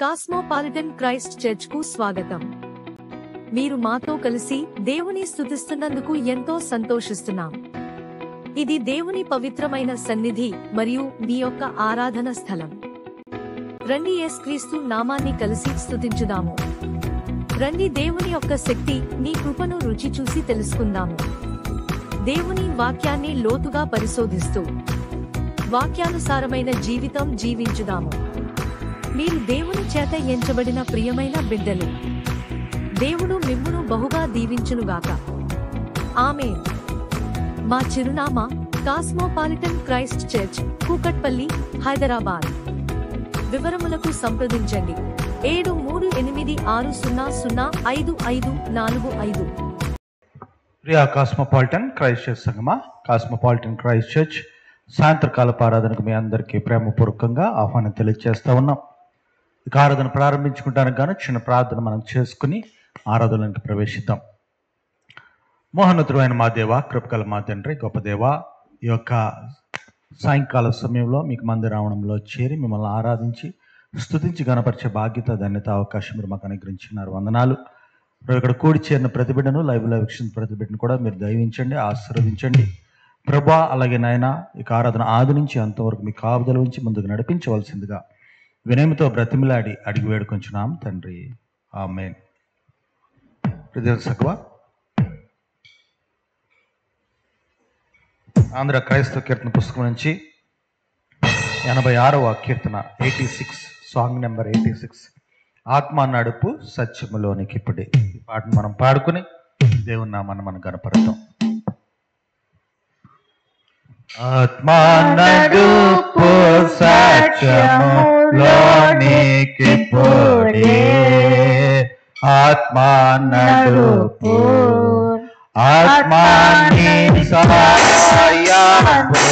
Cosmopolitan Christ church కు స్వాగతం. మీరు మాతో కలిసి దేవుని స్తుతిస్తున్నందుకు ఎంతో సంతోషిస్తున్నాం. ఇది దేవుని పవిత్రమైన సన్నిధి మరియు మీ యొక్క ఆరాధన స్థలం. రండి యేసుక్రీస్తు నామాన్ని కలిసి స్తుతించుదాము. రండి దేవుని యొక్క శక్తి, నీ కృపను రుచి చూసి తెలుసుకుందాము. దేవుని వాక్యాన్ని లోతుగా పరిశోధిస్తూ వాక్యానుసారమైన జీవితం జీవించుదాము. మీరు దేవుని చేత ఎంచబడిన ప్రియమైన బిడ్డలు. దేవుడు మిమ్మును బహుగా దీవించునుగాక. ఆమేన్. మా చిరునామా cosmopolitan Christ church, Kukatpally, Hyderabad. వివరములకు సంప్రదించండి 7386005545. ప్రియా కాస్మోపాలిటన్ క్రైస్ట్ చర్చ్ సంగమా, కాస్మోపాలిటన్ క్రైస్ట్ చర్చ్ సాయంత్రకాలపు ఆరాధనకు మీ అందరికీ ప్రేమపూర్వకంగా ఆహ్వానం తెలియజేస్తా ఉన్నాం. ఇక ఆరాధన ప్రారంభించుకుంటానికి గాను చిన్న ప్రార్థన మనం చేసుకుని ఆరాధనలోకి ప్రవేశిద్దాం. మోహనతుడైన మా దేవ, కృపగల మా తండ్రి, గొప్ప దేవ, ఈ యొక్క సాయంకాల సమయంలో మీకు మందిరావణంలో చేరి మిమ్మల్ని ఆరాధించి స్తుతించి గణపరిచే బాధ్యత, ధన్యత, అవకాశం మీరు మాకు అనుగ్రహించినారు. వందనాలు. ఇక్కడ కూడి చేరిన ప్రతిబిడ్డను, లైవ్లో వీక్షించిన ప్రతిబిడ్డను కూడా మీరు దయవించండి, ఆశీర్వదించండి ప్రభా. అలాగే నాయన, ఇక ఆరాధన ఆది నుంచి అంతవరకు మీ కాపుదల ఉంచి ముందుకు నడిపించవలసిందిగా వినయముతో బ్రతిమిలాడి అడిగి వేడుకొంచున్నాం తండ్రి. ఆమేన్. సక్వా ఆంధ్ర క్రైస్తవ కీర్తన పుస్తకం నుంచి 86వ కీర్తన 86, సాంగ్ నెంబర్ 86, ఆత్మ నడుపు సత్యములోనికి. ఇప్పుడే ఈ పాటను మనం పాడుకుని దేవుని నామాన్ని మనం గణపడతాం. ఆత్మా నడుపు సత్యములోనికి పోడే, ఆత్మా నడుపు, ఆత్మాని సహాయము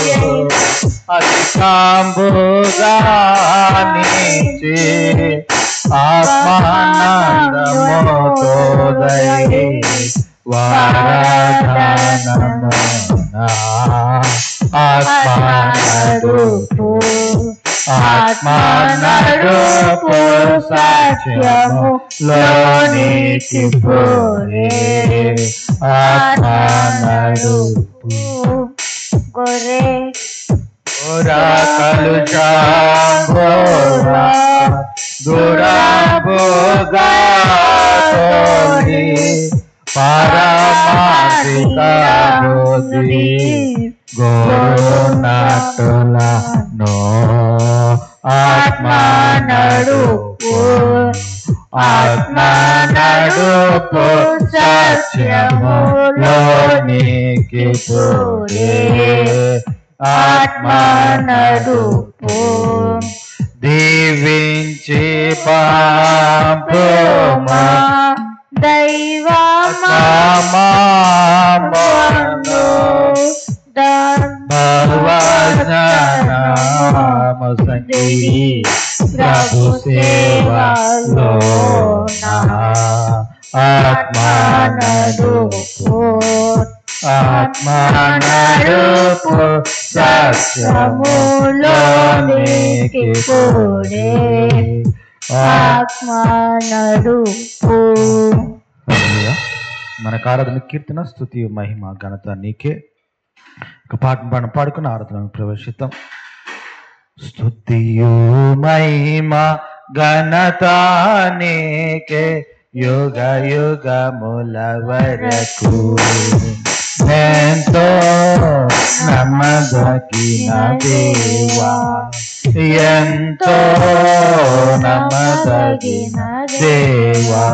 అధికాంబుగా నిలిచి, ఆత్మానందముతో దయే వరదానమునా. ఆత్మా నడుపు, ఆత్మా నడుపు సత్యములోనికి పోరే, ఆత్మా నడుపు. గొర్రె కలుషాంబోరా దురాంబోగా తోలి, పరమాధిక బోధి గోనటులను. ఆత్మా నడుపు, ఆత్మా నడుపు సత్యములోనికి పోరే, ఆత్మా నడుపు. దీవించి పాంపుమా దైవమామను భవజనమసంగి ప్రభు సేవలోనా. ఆత్మా నడుపు, ఆత్మా నడుపు సత్యములోనికి పోడే, ఆత్మా నడుపు. మన ఆరాధన, కీర్తన, స్తుతి, మహిమ, ఘనత నీకే. ఒక పాటను పాడుకుని ఆరాధనను ప్రవేశిద్దాం. స్తుతియు మహిమ ఘనత నీకే, యుగ యుగముల వరకు. ఎంతో నమ్మదగిన దేవా, ఎంతో నమ్మదగిన దేవా,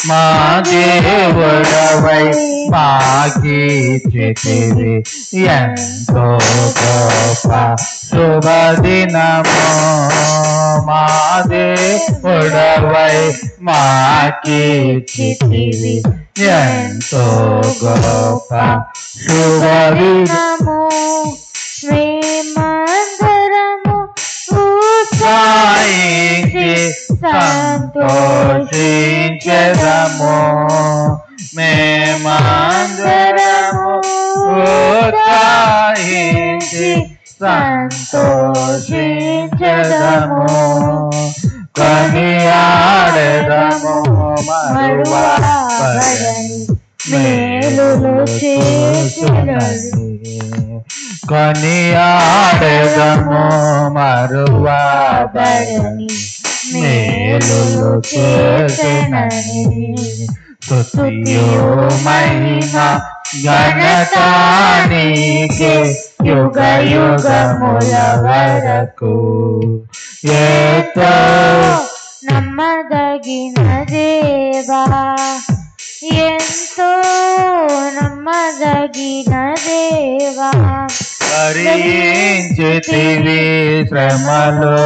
మా దేవుడవై మాకిచ్చితివి ఎంతో గొప్ప శుభదినము. మా దేవుడవై మాకిచ్చితివి ఎంతో గొప్ప శుభదినము. మేమందరము ఉత్సాహించి సంతోషించెదము, మేమందరము ఉత్సాహించి సంతోషించెదము. కొనియాడెదము మరువబడని మేలులు చేసినది. కొనియాడెదము మరువబడని మేలులు చేసినది. స్తుతియు మహిమ ఘనత నీకే యుగ యుగముల వరకు. ఎంతో నమ్మదగిన దేవా, ఎంతో నమ్మదగిన దేవా, భరించితివి శ్రమలో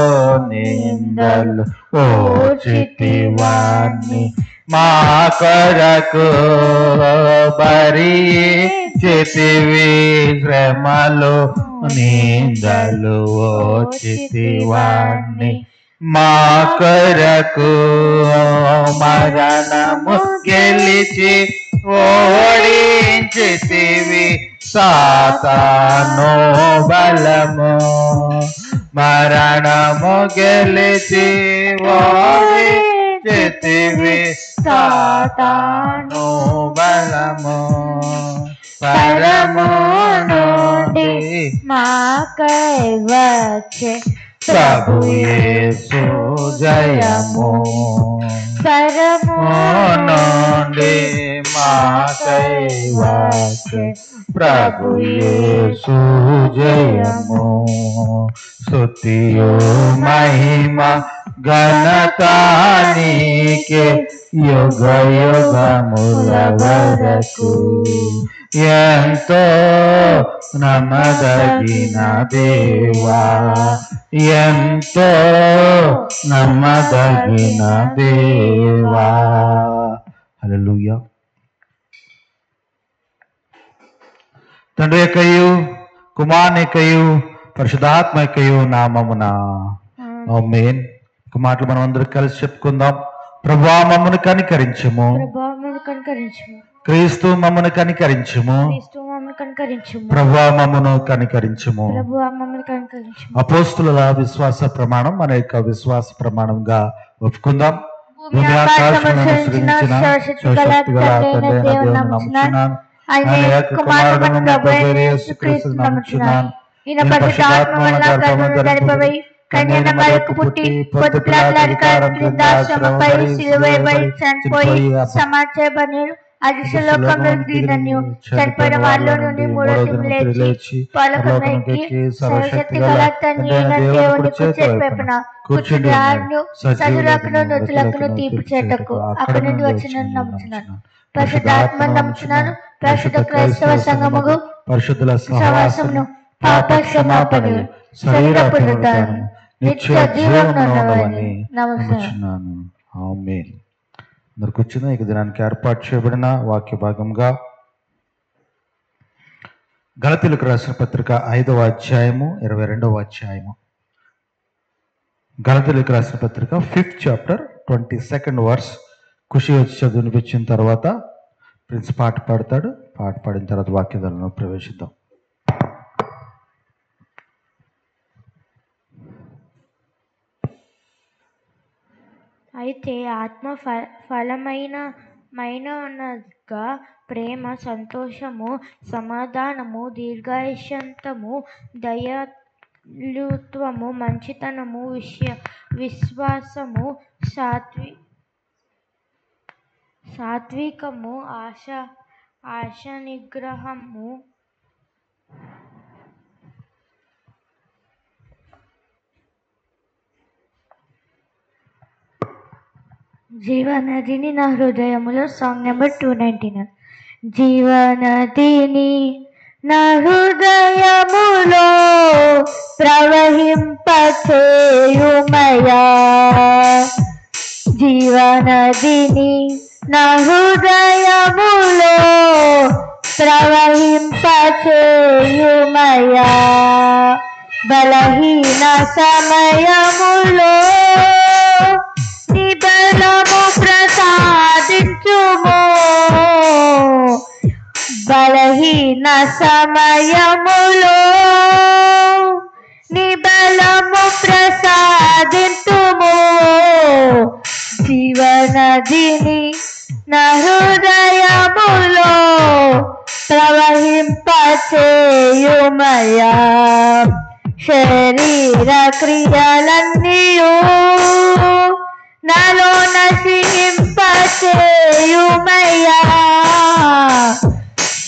నిందలు ఓర్చితివాన్ని మా కొరకు. భరించితివి శ్రమలో నిందలు ఓర్చితివాన్ని మా కొరకు. మరణము గెలిచి ఓడించితివి సాతాను బలము. మరణము గెలిచి ఓడించితివి సాతాను బలము. పరము నుండి మాకై వచ్చే ప్రభు యేసు జయము. పరము నుండి మాకై వచ్చే ప్రభు యేసు జయము. స్తుతియు మహిమ ఘనత నీకే యుగ యుగముల వరకు. ఎంతో నమ్మదగిన దేవా, ఎంతో నమ్మదగిన దేవా. హల్లెలూయా. తండ్రి యొక్కయు కుమారుని యొక్కయు పరిశుద్ధాత్మ యొక్కయు నామమున ఆమేన్. ఒక మాటలు మనం అందరూ కలిసి చెప్పుకుందాం. ప్రభువా మమ్మను కనికరించుము, ప్రభావమును కనికరించుము, క్రీస్తు మమ్మను కనికరించుము, క్రీస్తు మమ్మల్ని కనికరించుము, ప్రభువా మమ్మను కనికరించుము. ప్రభువా మమ్మల్ని కనికరించుము. అపోస్తుల విశ్వాస ప్రమాణం మన యొక్క విశ్వాస ప్రమాణంగా ఒప్పుకుందాం. భూమి ఆకాశములను సృజించిన సర్వశక్తి గల తండ్రి అయిన దేవుని నమ్ముచున్నాను. ఆయన యొక్క కుమారుడైన ప్రభువైన యేసుక్రీస్తును నమ్ముచున్నాను. ఈయన పరిశుద్ధాత్మ వలన గర్భమున ధరింపబడి కన్యక మరియకు పుట్టి పొంతి పిలాతుల అధికారం క్రింద శ్రమపై సిలువ వేయబడి చనిపోయి సమాధి చేయబడిన అదృశ్యలోకంలో దిగినన్యు చనిపోయిన వారిలో నుండి మూడో దినం లేచి పరలోకమునకు ఎక్కి సర్వశక్తి గల తండ్రి అయిన దేవుని కుడి వైపున కూర్చుని ఆయన్ను సజీవులకును మృతులకును తీర్పు చేయుటకు అక్కడి నుండి వచ్చినని నమ్ముచున్నాను. పరిశుద్ధాత్మను నమ్ముచున్నాను. పరిశుద్ధ క్రైస్తవ సంఘమును పరిశుద్ధుల సహవాసమును పాప క్షమాపణలు శరీర పునరుద్ధానము నిత్య జీవమునని నమ్ముచున్నాను. ఆమేన్. అందరు కూర్చున్న ఈ దినానికి ఏర్పాటు చేయబడిన వాక్య భాగంగా గలతీయులకు రాసిన పత్రిక 5వ అధ్యాయము 22వ అధ్యాయము. గలతీయులకు రాసిన పత్రిక 5th chapter 22nd verse. ఖుషి వచ్చి చదివినిపించిన తర్వాత ప్రిన్స్ పాట పాడతాడు. పాట పాడిన తర్వాత వాక్యదాలను ప్రవేశిద్దాం. అయితే ఆత్మ ఫలమైనగా ప్రేమ, సంతోషము, సమాధానము, దీర్ఘశాంతము, దయాళుత్వము, మంచితనము, విశ్వాసము, సాత్వికము, ఆశ నిగ్రహము. జీవనదిని నా హృదయములో సాంగ్ నెంబర్ 299. జీవనదిని నా హృదయములో ప్రవహింపచేయుమయా, జీవనదిని నా హృదయములో ప్రవహింపచేయుమయా, బలహీన సమయములో బలము ప్రసాదించుము, బలహీన సమయములో నీ బలము ప్రసాదించుము, నదిని నా హృదయములో ప్రవహింపచేయుమయ్యా. శరీర క్రియలన్నీయు నాలో నశింపచేయుమయ్యా.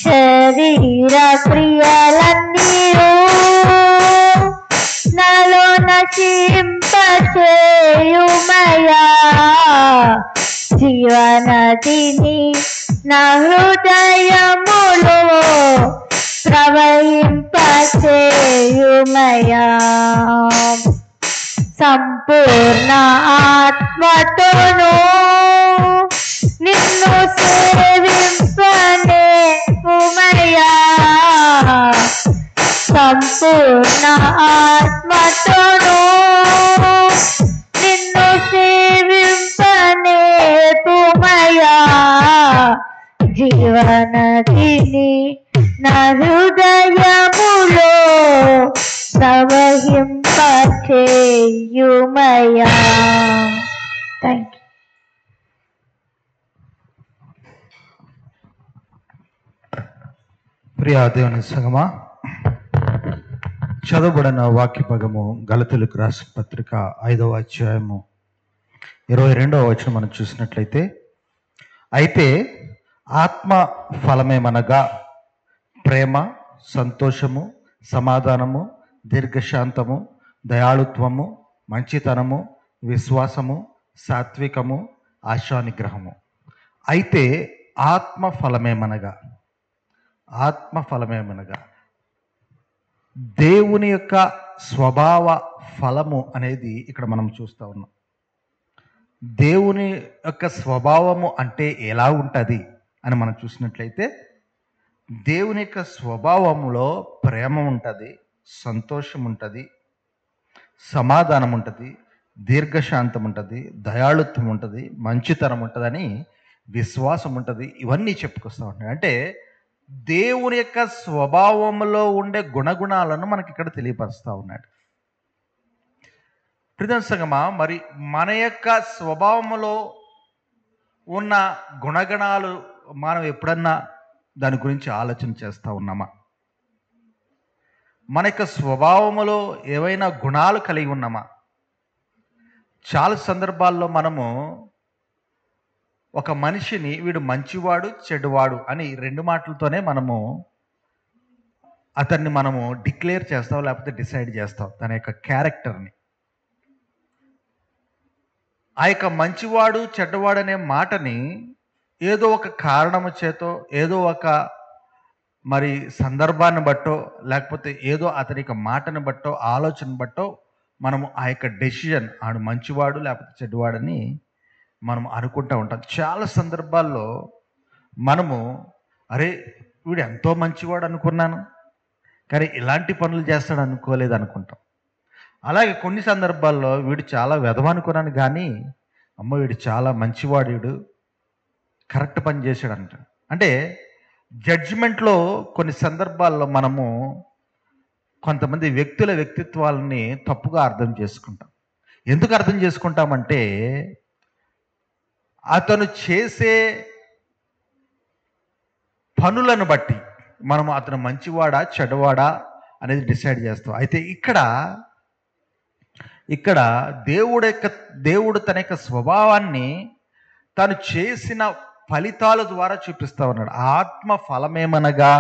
శరీర క్రియలన్నీయు నాలో నశింపచేయుమయ్యా. జీవనదిని నా హృదయములో ప్రవహింపచేయుమయ్యా. సంపూర్ణ ఆత్మతోను నిన్ను సేవింపనేమయ్యా. సంపూర్ణ ఆత్మతోను నిన్ను సేవింపనేమయ్యా. జీవనదిని నా హృదయములో ప్రవహింపచేయుమయ్యా. Thank you. ప్రియ దేవుని సంగమా, చదవబడిన వాక్య భాగము గలతీయులకు రాసిన పత్రిక 5వ అధ్యాయము 22వ వచనం మనం చూసినట్లయితే, అయితే ఆత్మ ఫలమేమనగా ప్రేమ, సంతోషము, సమాధానము, దీర్ఘశాంతము, దయాళుత్వము, మంచితనము, విశ్వాసము, సాత్వికము, ఆశానిగ్రహము. అయితే ఆత్మ ఫలమేమనగా దేవుని యొక్క స్వభావ ఫలము అనేది ఇక్కడ మనం చూస్తూ ఉన్నాం. దేవుని యొక్క స్వభావము అంటే ఎలా ఉంటుంది అని మనం చూసినట్లయితే, దేవుని యొక్క స్వభావంలో ప్రేమ ఉంటుంది, సంతోషం ఉంటుంది, సమాధానం ఉంటుంది, దీర్ఘశాంతం ఉంటుంది, దయాళుత్వం ఉంటుంది, మంచితనం ఉంటుందని విశ్వాసం ఉంటుంది. ఇవన్నీ చెప్పుకొస్తూ ఉంటాయి. అంటే దేవుని యొక్క స్వభావంలో ఉండే గుణగుణాలను మనకి ఇక్కడ తెలియపరుస్తూ ఉన్నాడు. ప్రియసంగమా, మరి మన యొక్క స్వభావంలో ఉన్న గుణగణాలు మనం ఎప్పుడన్నా దాని గురించి ఆలోచన చేస్తూ ఉన్నామా? మన యొక్క స్వభావములో ఏవైనా గుణాలు కలిగి ఉన్నామా? చాలా సందర్భాల్లో మనము ఒక మనిషిని వీడు మంచివాడు చెడువాడు అని 2 మాటలతోనే మనము అతన్ని మనము డిక్లేర్ చేస్తాం, లేకపోతే డిసైడ్ చేస్తాం తన యొక్క క్యారెక్టర్ని. ఆ యొక్క మంచివాడు చెడ్డవాడు అనే మాటని ఏదో ఒక కారణము చేతో, ఏదో ఒక మరి సందర్భాన్ని బట్టో, లేకపోతే ఏదో అతని యొక్క మాటను బట్టో, ఆలోచన బట్టో మనము ఆ యొక్క డెసిషన్ ఆడు మంచివాడు లేకపోతే చెడ్డవాడని మనం అనుకుంటూ ఉంటాం. చాలా సందర్భాల్లో మనము అరే వీడు ఎంతో మంచివాడు అనుకున్నాను, కానీ ఇలాంటి పనులు చేస్తాడు అనుకోలేదు అనుకుంటాం. అలాగే కొన్ని సందర్భాల్లో వీడు చాలా వెధవ అనుకున్నాను, కానీ అమ్మ వీడు చాలా మంచివాడు, వీడు కరెక్ట్ పని చేశాడు అంట. అంటే జడ్జిమెంట్లో కొన్ని సందర్భాల్లో మనము కొంతమంది వ్యక్తుల వ్యక్తిత్వాలని తప్పుగా అర్థం చేసుకుంటాం. ఎందుకు అర్థం చేసుకుంటామంటే అతను చేసే పనులను బట్టి మనము అతను మంచివాడా చెడ్డవాడా అనేది డిసైడ్ చేస్తాం. అయితే ఇక్కడ దేవుడు తన యొక్క స్వభావాన్ని తను చేసిన ఫలితాల ద్వారా చూపిస్తా ఉన్నాడు. ఆత్మ ఫలమేమనగా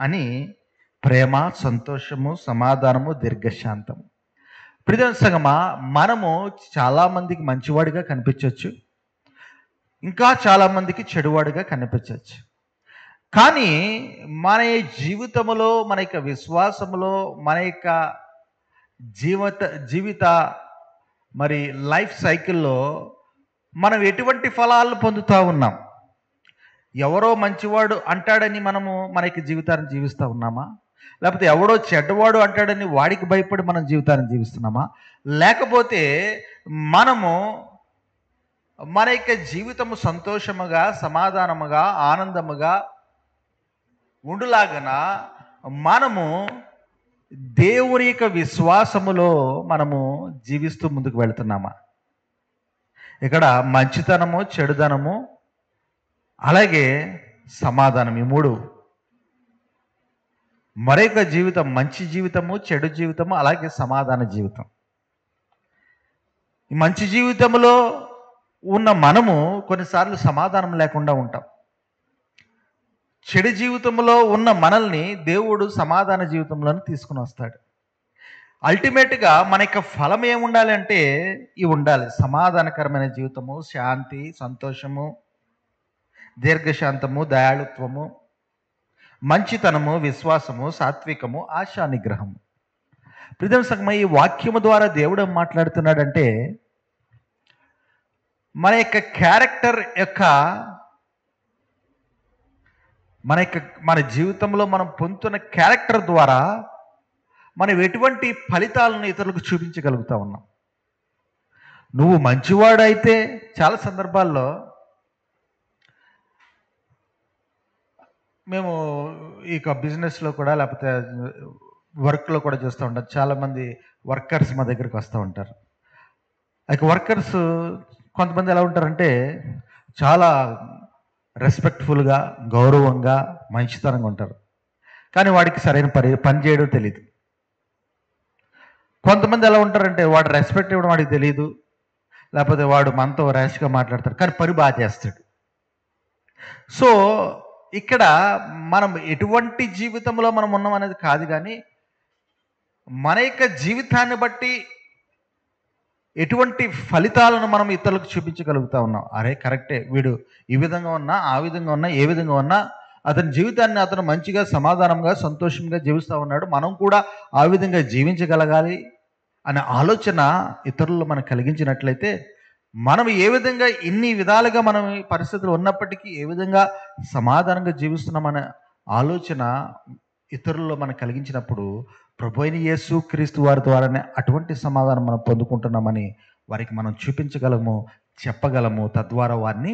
అని ప్రేమ, సంతోషము, సమాధానము, దీర్ఘశాంతము. ప్రియసంగమా, మనము చాలామందికి మంచివాడిగా కనిపించవచ్చు, ఇంకా చాలామందికి చెడువాడిగా కనిపించవచ్చు. కానీ మన జీవితంలో, మన యొక్క విశ్వాసములో, మన యొక్క జీవిత మరి లైఫ్ సైకిల్లో మనం ఎటువంటి ఫలాలను పొందుతూ ఉన్నాం? ఎవరో మంచివాడు అంటాడని మనము మన యొక్క జీవితాన్ని జీవిస్తూ ఉన్నామా? లేకపోతే ఎవడో చెడ్డవాడు అంటాడని వాడికి భయపడి మనం జీవితాన్ని జీవిస్తున్నామా? లేకపోతే మనము మన యొక్క జీవితము సంతోషముగా, సమాధానముగా, ఆనందముగా ఉండులాగన మనము దేవుని యొక్క విశ్వాసములో మనము జీవిస్తూ ముందుకు వెళ్తున్నామా? ఇక్కడ మంచితనము, చెడుదనము, అలాగే సమాధానం, ఈ మూడు. మరొక జీవితం మంచి జీవితము, చెడు జీవితము, అలాగే సమాధాన జీవితం. ఈ మంచి జీవితంలో ఉన్న మనము కొన్నిసార్లు సమాధానం లేకుండా ఉంటాం. చెడు జీవితంలో ఉన్న మనల్ని దేవుడు సమాధాన జీవితంలోకి తీసుకుని వస్తాడు. అల్టిమేట్గా మన యొక్క ఫలం ఏముండాలి అంటే ఇవి ఉండాలి: సమాధానకరమైన జీవితము, శాంతి, సంతోషము, దీర్ఘశాంతము, దయాళుత్వము, మంచితనము, విశ్వాసము, సాత్వికము, ఆశా నిగ్రహము. ప్రియమైన సంగమా, ఈ వాక్యము ద్వారా దేవుడు ఏం మాట్లాడుతున్నాడంటే మన యొక్క క్యారెక్టర్ యొక్క మన జీవితంలో మనం పొందుతున్న క్యారెక్టర్ ద్వారా మనం ఎటువంటి ఫలితాలను ఇతరులకు చూపించగలుగుతా ఉన్నాం. నువ్వు మంచివాడైతే చాలా సందర్భాల్లో మేము ఇక బిజినెస్లో కూడా లేకపోతే వర్క్లో కూడా చూస్తూ ఉంటాం. చాలామంది వర్కర్స్ మా దగ్గరికి వస్తూ ఉంటారు. ఇక వర్కర్స్ కొంతమంది ఎలా ఉంటారంటే చాలా రెస్పెక్ట్ఫుల్గా, గౌరవంగా, మంచితనంగా ఉంటారు. కానీ వాడికి సరైన పని చేయడం తెలియదు. కొంతమంది ఎలా ఉంటారంటే వాడు రెస్పెక్ట్ ఇవ్వడం వాడికి తెలియదు, లేకపోతే వాడు మనతో ర్యాష్గా మాట్లాడతాడు, కానీ పని బాగా చేస్తాడు. సో ఇక్కడ మనం ఎటువంటి జీవితంలో మనం ఉన్నాం అనేది కాదు, కానీ మన యొక్క జీవితాన్ని బట్టి ఎటువంటి ఫలితాలను మనం ఇతరులకు చూపించగలుగుతా ఉన్నాం. అరే కరెక్టే, వీడు ఈ విధంగా ఉన్నా, ఆ విధంగా ఉన్నా, ఏ విధంగా ఉన్నా అతని జీవితాన్ని అతను మంచిగా, సమాధానంగా, సంతోషంగా జీవిస్తూ ఉన్నాడు, మనం కూడా ఆ విధంగా జీవించగలగాలి అనే ఆలోచన ఇతరులు మనకు కలిగించినట్లయితే మనం ఏ విధంగా ఇన్ని విధాలుగా మనం ఈ పరిస్థితులు ఉన్నప్పటికీ ఏ విధంగా సమాధానంగా జీవిస్తున్నామనే ఆలోచన ఇతరుల్లో మనం కలిగించినప్పుడు ప్రభు అయిన యేసు క్రీస్తు వారి ద్వారానే అటువంటి సమాధానం మనం పొందుకుంటున్నామని వారికి మనం చూపించగలము, చెప్పగలము. తద్వారా వారిని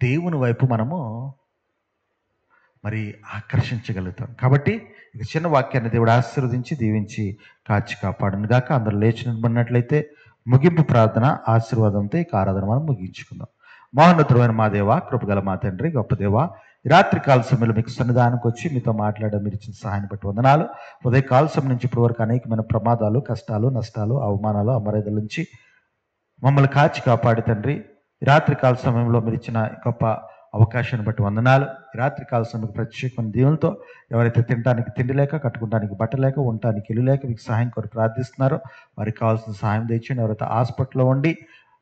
దేవుని వైపు మనము మరి ఆకర్షించగలుగుతాం. కాబట్టి ఇక చిన్న వాక్యాన్ని దేవుడు ఆశీర్వదించి దీవించి కాచి కాపాడును గాక. అందరూ లేచి నిలబడినట్లయితే ముగింపు ప్రార్థన ఆశీర్వాదంతో ఈ ఆరాధన మనం ముగించుకుందాం. మహోన్నతుడైన మా దేవ, కృపగల మా తండ్రి, గొప్ప దేవ, ఈ రాత్రి కాల సమయంలో మీకు సన్నిధానానికి వచ్చి మీతో మాట్లాడడం మీరు ఇచ్చిన సహాయాన్ని బట్టి వందనాలు. ఉదయ కాల సమయం నుంచి ఇప్పటి వరకు అనేకమైన ప్రమాదాలు, కష్టాలు, నష్టాలు, అవమానాలు, అమర్యాదల నుంచి మమ్మల్ని కాచి కాపాడి తండ్రి, ఈ రాత్రి కాల సమయంలో మీరు ఇచ్చిన గొప్ప అవకాశాన్ని బట్టి వందనాలు. ఈ రాత్రి కాల సమయంలో ప్రత్యేకమైన దీవులతో ఎవరైతే తినడానికి తిండి లేక, కట్టుకోవడానికి బట్ట లేక, ఉండటానికి ఇల్లు లేక మీకు సహాయం కోరి ప్రార్థిస్తున్నారో వారికి కావాల్సిన సహాయం తెచ్చండి. ఎవరైతే హాస్పిటల్లో ఉండి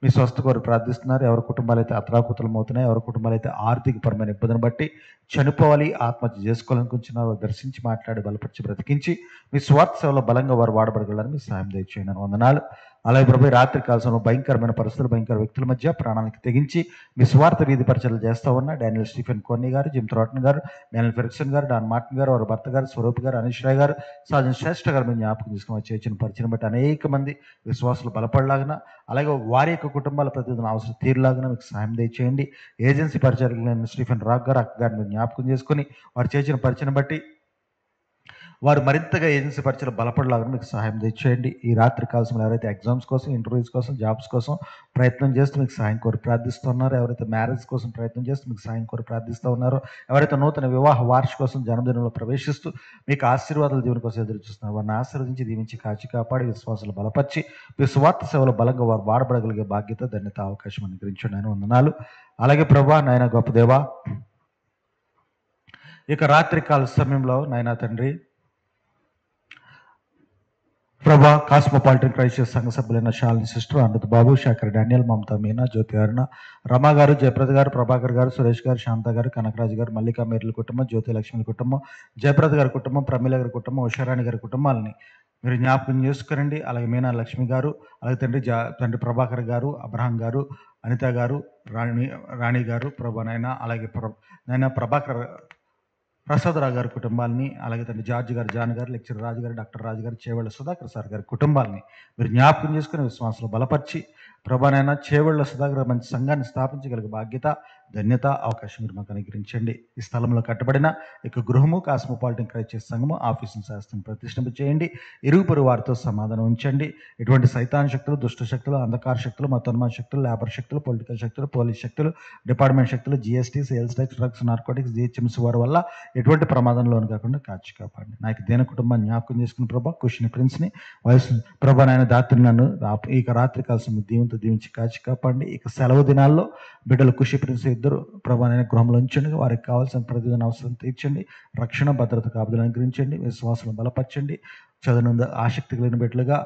మీ స్వస్థ కోరి ప్రార్థిస్తున్నారు, ఎవరి కుటుంబాలు అయితే అతలాకుతలం అవుతున్నాయి, ఎవరి కుటుంబాలు అయితే ఆర్థికపరమైన ఇబ్బందిని బట్టి చనిపోవాలి, ఆత్మహత్య చేసుకోవాలనుకుంటున్నారు, దర్శించి మాట్లాడి బలపరిచి బ్రతికించి మీ స్వార్థ సేవలో బలంగా వారు వాడబడగలని మీ సహాయం తెచ్చేయండి అని వందనాలు. అలాగే ప్రభు, రాత్రి కాలంలో భయంకరమైన పరిస్థితులు, భయంకర వ్యక్తుల మధ్య ప్రాణానికి తెగించి మీ స్వార్థ వీధి పరిచయాలు చేస్తూ ఉన్న డానియల్ స్టీఫెన్ కోర్నీ గారు, జిమ్ థ్రాటన్ గారు, డానియల్ ఫెర్గ్సన్ గారు, డాన్ మార్టిన్ గారు, వారి భర్త గారు, స్వరూప్ గారు, అనీష్ రాయ్ గారు, సాజన్ శ్రేష్ఠ గారు మీరు జ్ఞాపకం తీసుకుని చేసిన పరిచయం బట్టి అనేక మంది విశ్వాసులు బలపడలాగిన, అలాగే వారి యొక్క కుటుంబాల ప్రతిదిన అవసరం తీరులాగిన మీకు సహాయం దయచేయండి. ఏజెన్సీ పరిచయాలు స్టీఫెన్ రాక్ గారు, అక్క గారిని మీరు జ్ఞాపకం చేసుకుని వారు చేసిన పరిచయం బట్టి వారు మరింతగా ఏజెన్సీ పరిచయాలు బలపడలాగా మీకు సహాయం తెచ్చేయండి. ఈ రాత్రి కాల్సిన ఎవరైతే ఎగ్జామ్స్ కోసం, ఇంటర్వ్యూస్ కోసం, జాబ్స్ కోసం ప్రయత్నం చేస్తూ మీకు సహాయం కోరి ప్రార్థిస్తున్నారో, ఎవరైతే మ్యారేజ్ కోసం ప్రయత్నం చేస్తూ మీకు సహాయం కోరి ప్రార్థిస్తూ ఉన్నారో, ఎవరైతే నూతన వివాహ వార్షిక కోసం జన్మదినంలో ప్రవేశిస్తూ మీకు ఆశీర్వాదాలు దేవుని కోసం ఎదురు చూస్తున్నారు, వారిని ఆశీర్వదించి దీవించి కాచి కాపాడి విశ్వాసాలు బలపరిచి మీ స్వార్థ సేవలో బలంగా వారు వాడబడగలిగే బాధ్యత, ధన్యత, అవకాశం అనుగ్రహించండి అని వందనాలు. అలాగే ప్రభా, నాయన గొప్ప దేవా, ఇక రాత్రి కాల సమయంలో నాయన తండ్రి ప్రభా, కాస్మోపాలిటన్ క్రైస్ట్ సంఘ సభ్యులైన శాలిని సిస్టర్, అమృత్ బాబు, శాఖర్ డానియల్, మమతా, మీనా, జ్యోతి అరుణ, రమా గారు, జయప్రద గారు, ప్రభాకర్ గారు, సురేష్ గారు, శాంత గారు, కనకరాజు గారు, మల్లికా మేర్ల కుటుంబం, జ్యోతి లక్ష్మి కుటుంబం, జయప్రద గారి కుటుంబం, ప్రమీల గారి కుటుంబం, ఉషారాణి గారి కుటుంబాలని మీరు జ్ఞాపకం చేసుకురండి. అలాగే మీనా లక్ష్మి గారు, అలాగే తండ్రి ప్రభాకర్ గారు, అబ్రహాం గారు, అనిత గారు, రాణి గారు, ప్రభా నైనా, అలాగే నైనా ప్రసాదరావు గారి కుటుంబాలని, అలాగే తండ్రి జార్జ్ గారు, జాన్ గారు, లెక్చరర్ రాజు గారు, డాక్టర్ రాజు గారు, చేవెళ్ళ సుధాకర్ సార్ గారి కుటుంబాలని మీరు జ్ఞాపకం చేసుకుని విశ్వాసంలో బలపరిచి ప్రభానైనా చేవెళ్ళ సుధాకర్ మంచి సంఘాన్ని స్థాపించగలిగే బాధ్యత, ధన్యత, అవకాశం మీరు మాకు అనుగ్రహించండి. ఈ స్థలంలో కట్టబడిన ఇక గృహము కాస్మోపాలిటన్ క్రైస్ట్ సంఘము ఆఫీసును శాస్త్రం ప్రతిష్ఠింప చేయండి. ఇరుగు పొరుగు వారితో సమాధానం ఉంచండి. ఇటువంటి సైతాన్ శక్తులు, దుష్ట శక్తులు, అంధకార శక్తులు, మతోన్మాద శక్తులు, లేబర్ శక్తులు, పొలిటికల్ శక్తులు, పోలీస్ శక్తులు, డిపార్ట్మెంట్ శక్తులు, GST, sales tax, drugs, narcotics, GHMC వారి వల్ల ఎటువంటి ప్రమాదంలోను కాకుండా కాచి కాపాడండి. నాకు దేని కుటుంబాన్ని జ్ఞాపకం చేసుకుని ప్రభా, కుషిని ప్రిన్స్ని, వయసు ప్రభా నాయన దాత్రి నన్ను ఇక రాత్రి కాల్సిన దీవంతో దీవించి కాచి కాపాడండి. ఇక సెలవు దినాల్లో బిడ్డలు కుషి ప్రిన్స్ ఇద్దరు ప్రభా నాయన గృహంలో ఉంచండి. వారికి కావాల్సిన ప్రతిదిన అవసరం తీర్చండి. రక్షణ భద్రత కాపుదలు అనుగ్రహించండి. విశ్వాసం బలపరచండి. చదువునంద ఆసక్తి కలిగిన బిడ్డలుగా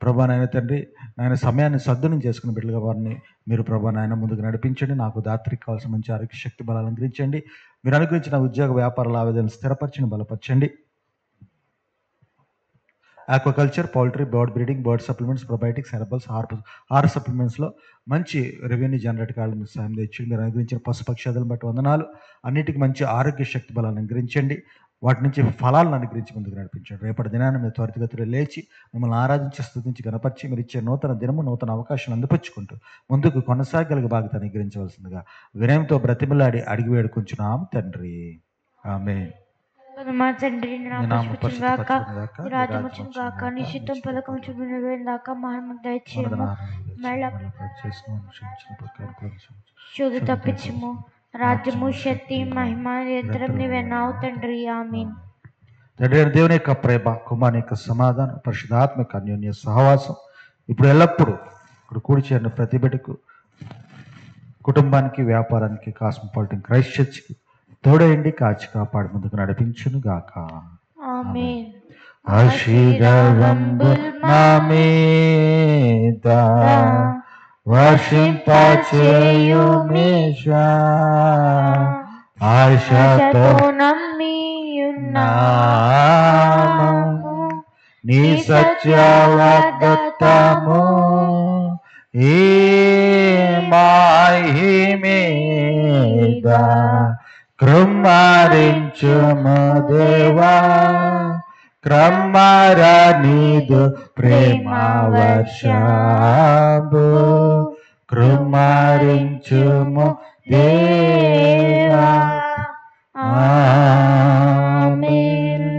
ప్రభా నాయన తండ్రి నాయన సమయాన్ని సద్దునం చేసుకున్న బిడ్డలుగా వారిని మీరు ప్రభా నాయన ముందుకు నడిపించండి. నాకు దాత్రికి కావాల్సిన మంచి ఆరోగ్య శక్తి బలాలు అనుగ్రహించండి. మీరు అనుగ్రహించిన ఉద్యోగ వ్యాపార లావాదేవీలను స్థిరపరచండి, బలపరచండి. Aquaculture, poultry, bird breeding, bird supplements, probiotics, herbals, హార్ సప్లిమెంట్స్లో మంచి రెవెన్యూ జనరేట్ కావాలని సాయం తెచ్చి మీరు అనుగ్రహించిన పశుపక్షాదులను బట్టి వందనాలు. అన్నిటికీ మంచి ఆరోగ్య శక్తి బలాన్ని అనుగ్రహించండి. వాటి నుంచి ఫలాలను అనుగ్రహించి ముందుకు నడిపించండి. రేపటి దినాన్ని మీరు త్వరితగతిలో లేచి మిమ్మల్ని ఆరాధించి స్తుతించి గణపరిచి మీరు ఇచ్చే నూతన దినము, నూతన అవకాశాలు అందిపుచ్చుకుంటూ ముందుకు కొనసాగలిగే బాధ్యత అనుగ్రహించవలసిందిగా వినయంతో బ్రతిమలాడి అడిగి వేడుకుంటున్నాం తండ్రి. ఆమేన్. మా తండ్రి రాజముచ్చిన గాక, నిశ్చితం పలకం చూపినదాకా మహమ్మద్ దయచేయము, శోధ తప్పించము. రాజ్యము, శక్తి, మహిమ నిరంతరం నీవేనావు తండ్రి. ఆమేన్. తండ్రి దేవుని యొక్క ప్రేమ, కుమారుని యొక్క సమాధానం, పరిశుద్ధాత్మక అన్యోన్య సహవాసం ఇప్పుడు ఎల్లప్పుడూ ఇక్కడ కూడి చేరిన ప్రతి బిడ్డకు, కుటుంబానికి, వ్యాపారానికి, కాస్మోపాలిటన్ క్రైస్ట్ చర్చ్కి తోడేయండి, కాచి కాపాడు ముందుకు నడిపించును గాక. ఆమేన్. ఆశీర్వాదములు నా మీద వర్షింపచేయుమేషా, ఆశతో నమ్మియున్నాము నీ సత్య వాగ్దానము, ఈ మహిమేద కృమ్మరించుము దేవా, క్రమ్మర నీదు ప్రేమ వర్షము, కృమ్మరించుము దేవా. ఆమేన్.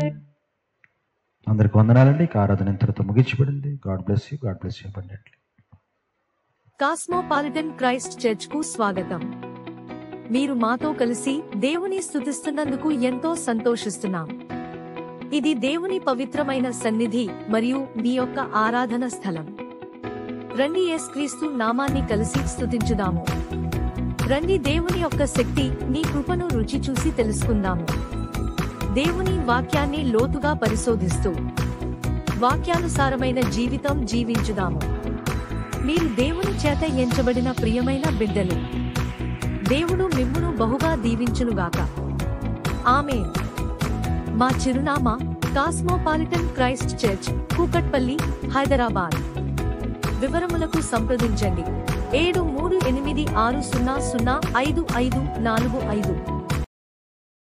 అందరికి వందనాలండి. ఆరాధన ఇంతటితో ముగించబడింది. God bless you. God bless you abundantly. Cosmopolitan Christ church కు స్వాగతం. మీరు మాతో కలిసి దేవుని స్తుతిస్తున్నందుకు ఎంతో సంతోషిస్తున్నాం. ఇది దేవుని పవిత్రమైన సన్నిధి మరియు మీ యొక్క ఆరాధన స్థలం. రండి యేసుక్రీస్తు నామాన్ని కలిసి స్తుతించుదాము. రండి దేవుని యొక్క శక్తి, నీ కృపను రుచి చూసి తెలుసుకుందాము. దేవుని వాక్యాన్ని లోతుగా పరిశోధిస్తూ వాక్యానుసారమైన జీవితం జీవించుదాము. మీరు దేవుని చేత ఎంచబడిన ప్రియమైన బిడ్డలు. దేవుడు మిమ్మును బహుగా దీవించునుగాక. ఆమేన్. మా చిరునామా cosmopolitan Christ church, Kukatpally, Hyderabad. వివరములకు సంప్రదించండి 7386005545.